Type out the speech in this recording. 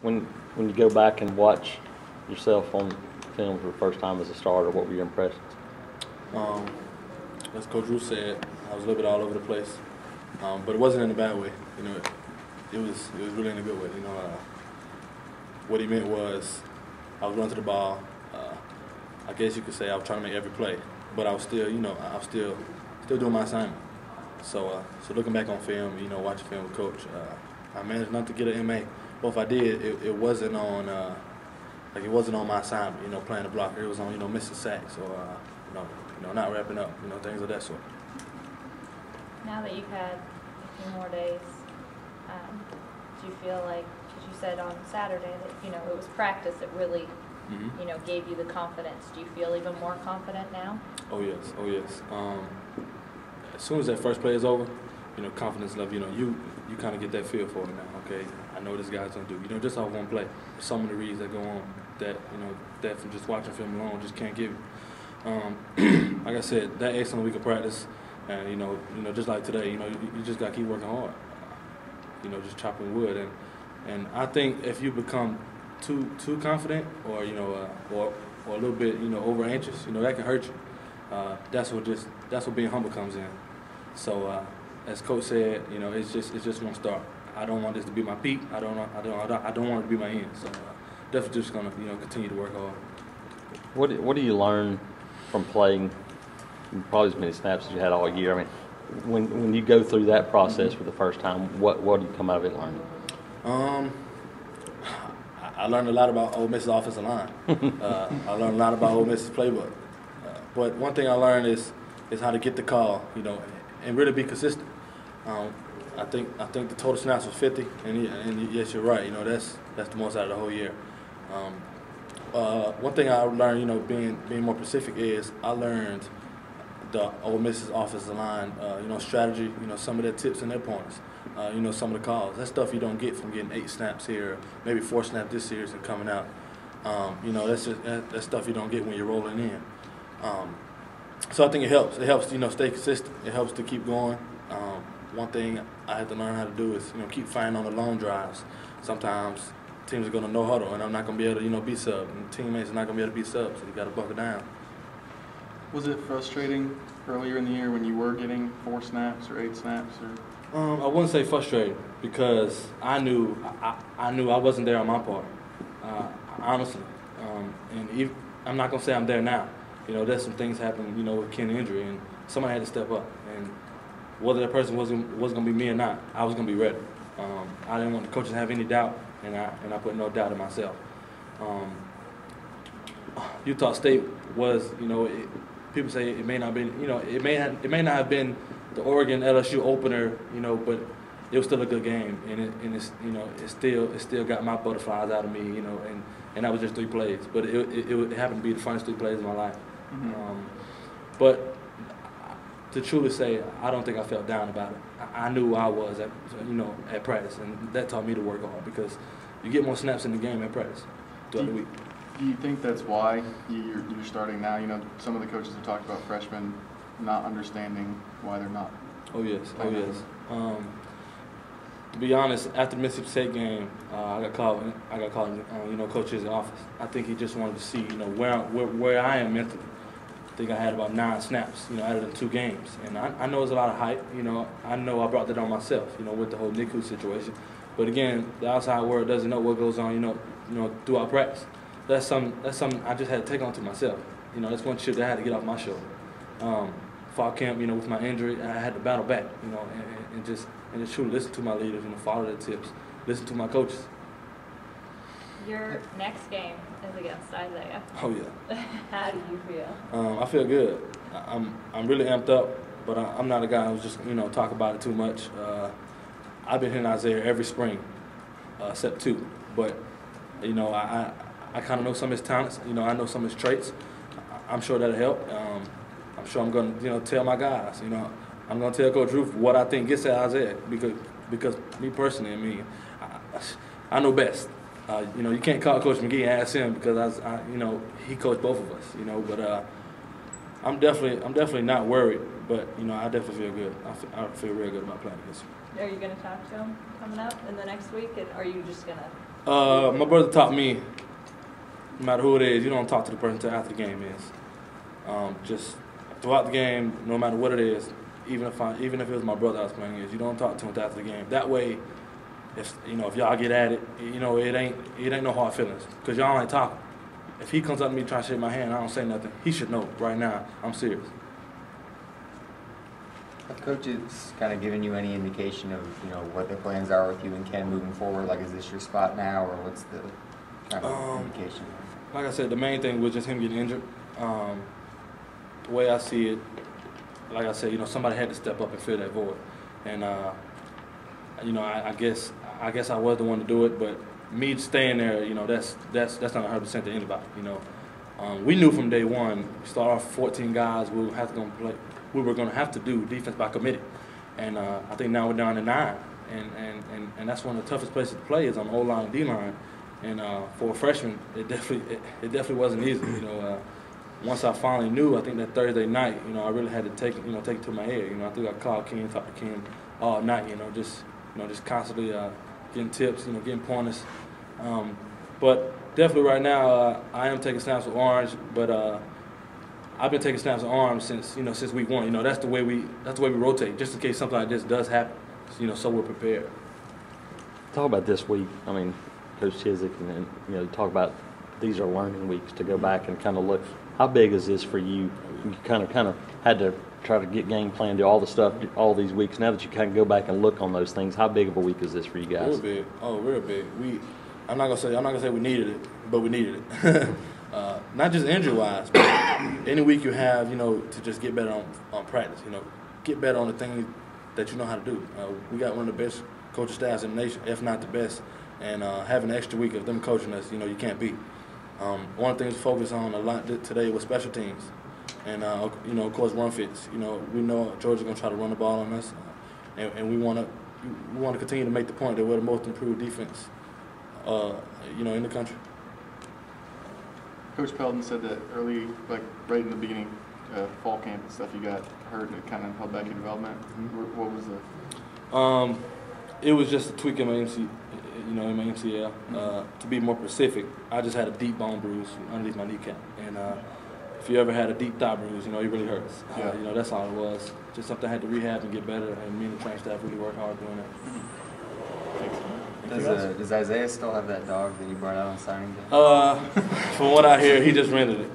When you go back and watch yourself on film for the first time as a starter, what were your impressions? As Coach Ruth said, I was a little bit all over the place, but it wasn't in a bad way. You know, it was really in a good way. You know, what he meant was I was running to the ball. I guess you could say I was trying to make every play, but I was still, I was still doing my assignment. So looking back on film, watching film with Coach, I managed not to get an MA. Well, if I did, it wasn't on it wasn't on my assignment. Playing the blocker, it was on missing sacks or not wrapping up, things of that sort. Now that you've had a few more days, do you feel like, because you said on Saturday that it was practice that really gave you the confidence? Do you feel even more confident now? Oh yes. As soon as that first play is over, confidence level, you kind of get that feel for it now. Okay, I know what this guy's gonna do. Just off one play, some of the reads that go on that that from just watching film alone just can't give you. Like I said, that excellent week of practice, and just like today, you just gotta keep working hard. Just chopping wood, and I think if you become too confident or or a little bit over anxious, that can hurt you. That's what being humble comes in. So as Coach said, it's just one start. I don't want this to be my peak. I don't want it to be my end. So definitely just gonna continue to work hard. What do you learn from playing probably as many snaps as you had all year? I mean, when you go through that process for the first time, what do you come out of it learning? I learned a lot about Ole Miss's offensive line. I learned a lot about Ole Miss's playbook. But one thing I learned is how to get the call, and really be consistent. I think the total snaps was 50, and yes, you're right. That's the most out of the whole year. One thing I learned, being more specific, is I learned the Ole Miss's offensive line, strategy, some of their tips and their pointers, some of the calls. That's stuff you don't get from getting 8 snaps here, maybe 4 snaps this series and coming out. That's stuff you don't get when you're rolling in. So I think it helps. It helps to stay consistent. It helps to keep going. One thing I had to learn how to do is keep fighting on the long drives. Sometimes teams are going to no huddle, and I'm not going to be able to be sub, and teammates are not going to be able to be sub. So you got to buckle down. Was it frustrating earlier in the year when you were getting 4 snaps or 8 snaps? Or? I wouldn't say frustrated because I knew I wasn't there on my part, honestly. And I'm not going to say I'm there now. There's some things happen, with Ken's injury, and somebody had to step up. And whether that person was going to be me or not, I was going to be ready. I didn't want the coaches to have any doubt, and I put no doubt in myself. Utah State was, people say it may not be, it may not have been the Oregon LSU opener, but it was still a good game, and it's it still got my butterflies out of me, and that was just 3 plays, but it happened to be the funnest 3 plays of my life. Mm-hmm. But to truly say, I don't think I felt down about it. I knew I was at practice, and that taught me to work hard because you get more snaps in the game at practice throughout the week. Do you think that's why you're starting now? Some of the coaches have talked about freshmen not understanding why they're not. Oh yes. To be honest, after the Mississippi State game, I got called. Coach's office. I think he just wanted to see, where I am mentally. I think I had about 9 snaps, out of the 2 games, and I know it's a lot of hype. I know I brought that on myself, with the whole NICU situation. But again, the outside world doesn't know what goes on, throughout practice. That's something I just had to take on to myself. That's one chip that I had to get off my shoulder. Fall camp, with my injury, I had to battle back, and just truly listen to my leaders, follow their tips, listen to my coaches. Your next game is against Isaiah. Oh yeah. How do you feel? I feel good. I'm really amped up, but I'm not a guy who's just talk about it too much. I've been hitting Isaiah every spring, except 2. But I kind of know some of his talents. I know some of his traits. I'm sure that'll help. I'm sure I'm going to tell my guys. I'm going to tell Coach Ruth what I think gets at Isaiah because me personally, I know best. You can't call Coach McGee and ask him because he coached both of us. But I'm definitely not worried. But I definitely feel good. I feel real good about playing against him. Are you going to talk to him coming up in the next week, and are you just going to My brother taught me, no matter who it is, you don't talk to the person until after the game is. Just throughout the game, no matter what it is, even if it was my brother I was playing against, you don't talk to him until after the game. That way, if y'all get at it, it ain't no hard feelings, because y'all ain't talking. If he comes up to me trying to shake my hand, I don't say nothing, he should know right now I'm serious. Have coaches kind of given you any indication of what their plans are with you and Ken moving forward? Like, is this your spot now, or what's the kind of indication? Like I said, the main thing was just him getting injured. The way I see it, like I said, somebody had to step up and fill that void, and I guess I was the one to do it, but me staying there, that's not 100% to anybody. We knew from day one, we start off 14 guys, we were going to have to do defense by committee, and I think now we're down to 9, and that's one of the toughest places to play is on the O-line and D-line, and for a freshman, it definitely wasn't easy. Once I finally knew, I think that Thursday night, I really had to take it to my head. I think I called Ken, talked to Ken all night, just constantly getting tips, getting pointers. But definitely right now, I am taking snaps with Orange, but I've been taking snaps with Orange since week 1. That's the way we rotate, just in case something like this does happen. So we're prepared. Talk about this week. I mean, Coach Chiswick, and talk about these are learning weeks to go back and kind of look. How big is this for you? You kind of had to try to get game plan, do all the stuff, all these weeks. Now that you kind of go back and look on those things, how big of a week is this for you guys? Real big. Oh, real big. I'm not gonna say we needed it, but we needed it. Not just injury wise, but any week you have, to just get better on practice. Get better on the things that you know how to do. We got one of the best coaching staffs in the nation, if not the best. And having an extra week of them coaching us, you can't beat. One of the things to focus on a lot today was special teams, and of course run fits. We know Georgia's gonna try to run the ball on us, and we want to continue to make the point that we're the most improved defense, in the country. Coach Pelton said that early, like right in the beginning, fall camp and stuff, you got hurt and it kind of held back your development. Mm-hmm. What was the? It was just a tweak in my MCL. To be more specific, I just had a deep bone bruise underneath my kneecap, and if you ever had a deep thigh bruise, it really hurts. Yeah. That's all it was. Just something I had to rehab and get better, and me and the training staff really worked hard doing that. Mm-hmm. Does Isaiah still have that dog that you brought out on signing day? From what I hear, he just rented it.